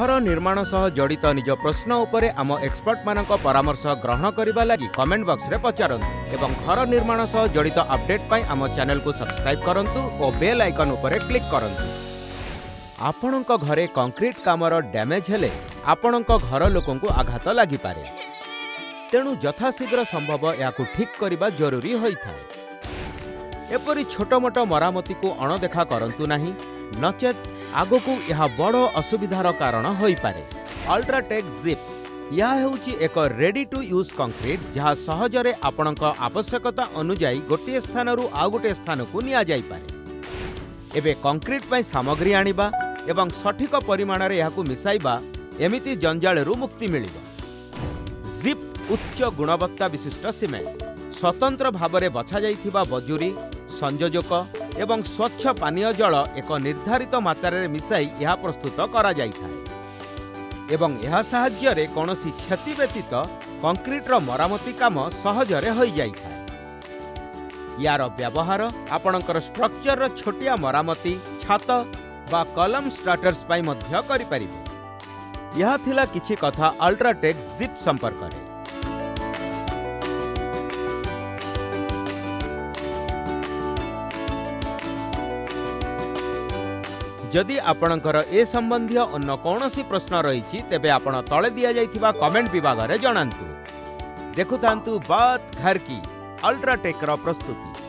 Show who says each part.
Speaker 1: घर निर्माण सह जड़ित निज प्रश्न उपरे आम एक्सपर्ट मानक परामर्श ग्रहण करने लगी कमेंट बॉक्स रे पचारंतु एवं घर निर्माण सह जड़ित अपडेट पाई आम चैनल को सब्सक्राइब करंतु और बेल आइकन उपरे क्लिक करंतु। आपणक घरे कंक्रीट कामर डैमेज हेले आपणक घर लोकं को आघात लागि पारे, तेणु यथाशीघ्र संभव या ठीक करने जरूरी होता है। एपरी छोट मोट मरामती को अणदेखा करंतु नहीं, नचेत आगकू यह बड़ असुविधार कारण होई पारे। अल्ट्राटेक जिप यह हेउची एक रेडी टू यूज कंक्रीट जहाँ सहजरे आपणक आवश्यकता अनुजाई गोटे स्थानरू आउ गोटे स्थान को निया जाई पारे। एबे कंक्रीट पई सामग्री आनिबा एवं सठिक परिमाण रे याकू मिसाइबा एमिति जंजालरू मुक्ति मिलिबा। जिप उच्च गुणवत्ता विशिष्ट सीमेंट स्वतंत्र भावरे बछा जाइथिबा बजुरी संयोजक एवं स्वच्छ पानीय जल एक निर्धारित मात्रा मिसाई यह प्रस्तुत करा जाइथाए एवं यह साहाय्य रे कौनसी क्षति व्यतीत कंक्रीटर मरामती काम सहजरे होई जाइथाए। यार व्यवहार आपणकर स्ट्रक्चर छोटिया मरामती छात बा कलम स्टार्टर्स पाई मध्य करि परिबे। यह थिला किछि कथा अल्ट्राटेक जिप संपर्क रे। जदि आपणकर ए संबंधी अन्य कौनसी प्रश्न रही तेबे आपण तले दिया जाइथिबा कमेंट विभाग रे जणांतु। देखुथांतु बात घर की अल्ट्राटेक रो प्रस्तुति।